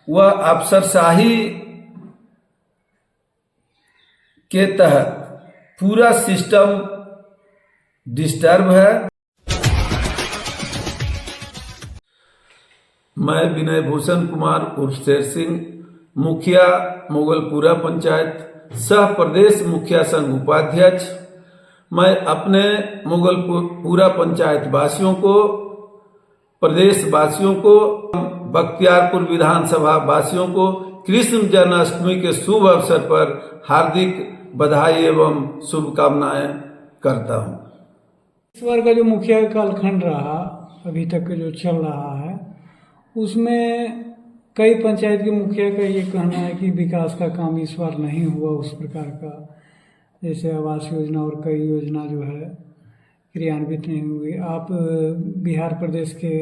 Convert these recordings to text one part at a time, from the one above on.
वह अफसरशाही के तहत पूरा सिस्टम डिस्टर्ब है। मैं विनय भूषण कुमार उर्फ शेर सिंह, मुखिया मोगलपुरा पंचायत, सह प्रदेश मुखिया संघ उपाध्यक्ष। मैं अपने मोगलपुरा पंचायत वासियों को, प्रदेश वासियों को, बख्तियारपुर विधानसभा वासियों को कृष्ण जन्माष्टमी के शुभ अवसर पर हार्दिक बधाई एवं शुभकामनाएं करता हूं। इस बार का जो मुखिया का कालखंड रहा, अभी तक जो चल रहा है, उसमें कई पंचायत के मुखिया का ये कहना है कि विकास का काम इस बार नहीं हुआ उस प्रकार का, जैसे आवास योजना और कई योजना जो है क्रियान्वित नहीं हुई। आप बिहार प्रदेश के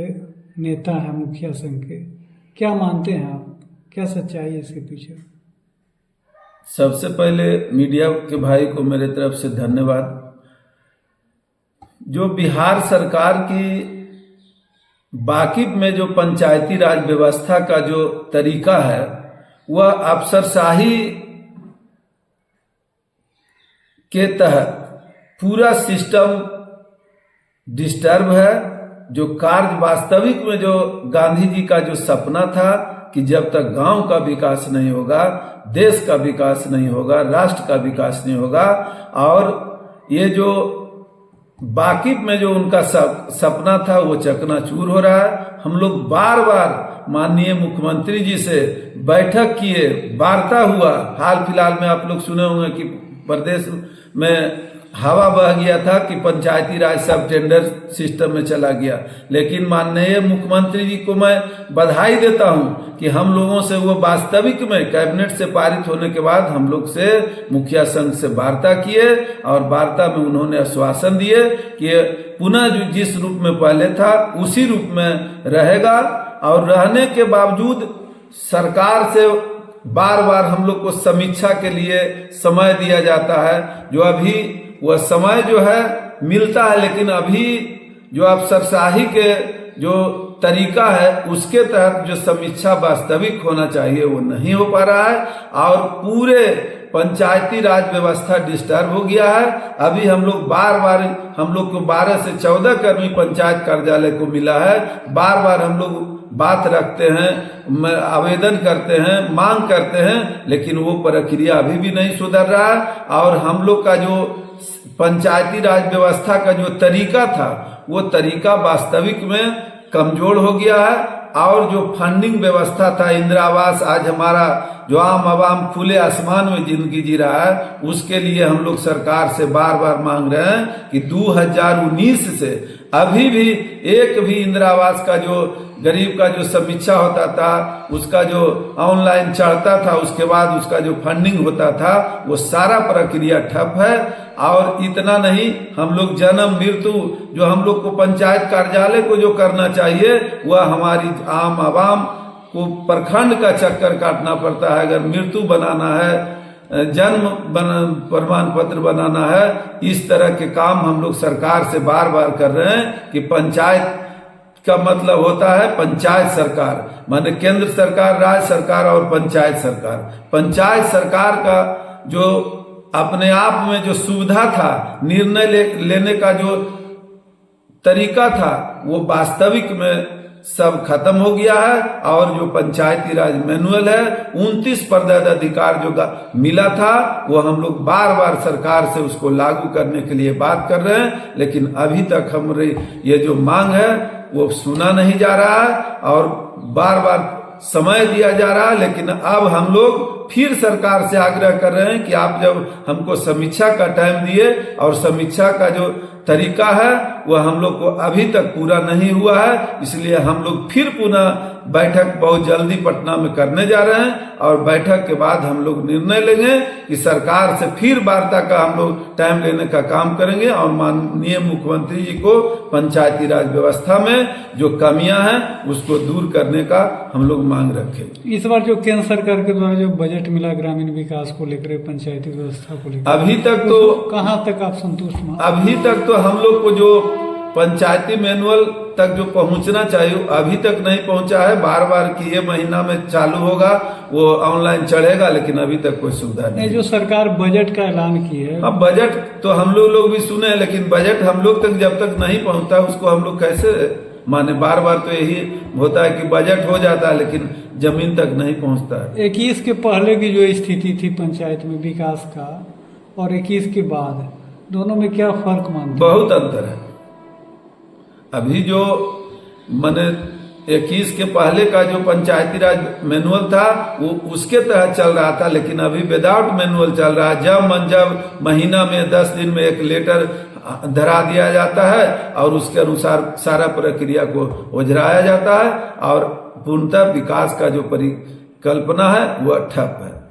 नेता हैं मुखिया संघ के, क्या मानते हैं आप, क्या सच्चाई है इसके पीछे? सबसे पहले मीडिया के भाई को मेरे तरफ से धन्यवाद। जो बिहार सरकार की बाकी में जो पंचायती राज व्यवस्था का जो तरीका है, वह अफसरशाही के तहत पूरा सिस्टम डिस्टर्ब है। जो कार्य वास्तविक में जो गांधी जी का जो सपना था कि जब तक गांव का विकास नहीं होगा, देश का विकास नहीं होगा, राष्ट्र का विकास नहीं होगा, और ये जो बाकी में जो उनका सपना था वो चकनाचूर हो रहा है। हम लोग बार बार माननीय मुख्यमंत्री जी से बैठक किए, वार्ता हुआ। हाल फिलहाल में आप लोग सुने होंगे कि प्रदेश में हवा बह गया था कि पंचायती राज सब टेंडर सिस्टम में चला गया, लेकिन माननीय मुख्यमंत्री जी को मैं बधाई देता हूं कि हम लोगों से वो वास्तविक में कैबिनेट से पारित होने के बाद हम लोग से मुखिया संघ से वार्ता किए, और वार्ता में उन्होंने आश्वासन दिए कि पुनः जो जिस रूप में पहले था उसी रूप में रहेगा। और रहने के बावजूद सरकार से बार बार हम लोग को समीक्षा के लिए समय दिया जाता है, जो अभी वह समय जो है मिलता है, लेकिन अभी जो अफसरशाही के जो तरीका है उसके तहत जो समीक्षा वास्तविक होना चाहिए वो नहीं हो पा रहा है, और पूरे पंचायती राज व्यवस्था डिस्टर्ब हो गया है। अभी हम लोग बार बार, हम लोग को 12 से 14 कर्मी पंचायत कार्यालय को मिला है, बार बार हम लोग बात रखते हैं, आवेदन करते हैं, मांग करते हैं, लेकिन वो प्रक्रिया अभी भी नहीं सुधर रहा है। और हम लोग का जो पंचायती राज व्यवस्था का जो तरीका था वो तरीका वास्तविक में कमजोर हो गया है। और जो फंडिंग व्यवस्था था, इंदिरा आवास, आज हमारा जो आम आवाम खुले आसमान में जिंदगी जी रहा है, उसके लिए हम लोग सरकार से बार बार मांग रहे हैं कि 2019 से अभी भी एक भी इंदिरा आवास का जो गरीब का जो समीक्षा होता था, उसका जो ऑनलाइन चढ़ता था, उसके बाद उसका जो फंडिंग होता था, वो सारा प्रक्रिया ठप है। और इतना नहीं, हम लोग जन्म मृत्यु जो हम लोग को पंचायत कार्यालय को जो करना चाहिए, वह हमारी आम आवाम को प्रखंड का चक्कर काटना पड़ता है। अगर मृत्यु बनाना है, जन्म प्रमाण पत्र बनाना है, इस तरह के काम हम लोग सरकार से बार बार कर रहे हैं कि पंचायत का मतलब होता है पंचायत सरकार, माने केंद्र सरकार, राज्य सरकार और पंचायत सरकार। पंचायत सरकार का जो अपने आप में जो सुविधा था, निर्णय लेने का जो तरीका था, वो वास्तविक में सब खत्म हो गया है। और जो पंचायती राज मैनुअल है, 29 पदाधिकार जो मिला था, वो हम लोग बार बार सरकार से उसको लागू करने के लिए बात कर रहे हैं, लेकिन अभी तक हमारे ये जो मांग है वो सुना नहीं जा रहा है, और बार बार समय दिया जा रहा है। लेकिन अब हम लोग फिर सरकार से आग्रह कर रहे हैं कि आप जब हमको समीक्षा का टाइम दिए, और समीक्षा का जो तरीका है वह हम लोग को अभी तक पूरा नहीं हुआ है, इसलिए हम लोग फिर पुनः बैठक बहुत जल्दी पटना में करने जा रहे हैं। और बैठक के बाद हम लोग निर्णय लेंगे कि सरकार से फिर वार्ता का हम लोग टाइम लेने का काम करेंगे, और माननीय मुख्यमंत्री जी को पंचायती राज व्यवस्था में जो कमियां हैं उसको दूर करने का हम लोग मांग रखें। इस बार जो केंद्र सरकार के द्वारा जो बजट मिला ग्रामीण विकास को लेकर, पंचायती व्यवस्था को लेकर, अभी तक तो कहाँ तक आप संतुष्ट हैं? अभी तक तो हम लोग को जो पंचायती मैनुअल तक जो पहुंचना चाहिए अभी तक नहीं पहुंचा है। बार बार कि ये महीना में चालू होगा, वो ऑनलाइन चढ़ेगा, लेकिन अभी तक कोई सुविधा नहीं। जो सरकार बजट का ऐलान की है, अब बजट तो हम लोग भी सुने हैं, लेकिन बजट हम लोग तक जब तक नहीं पहुंचता उसको हम लोग कैसे माने। बार बार तो यही होता है कि बजट हो जाता है लेकिन जमीन तक नहीं पहुंचता है। 21 के पहले की जो स्थिति थी पंचायत में विकास का और 21 के बाद, दोनों में क्या फर्क मानते हैं? बहुत अंतर है। अभी जो मैंने 21 के पहले का जो पंचायती राज मैनुअल था वो उसके तहत चल रहा था, लेकिन अभी विदाउट मैनुअल चल रहा है। जब महीना में 10 दिन में एक लेटर धरा दिया जाता है और उसके अनुसार सारा प्रक्रिया को ओझराया जाता है और पूर्णतः विकास का जो परिकल्पना है वह ठप है।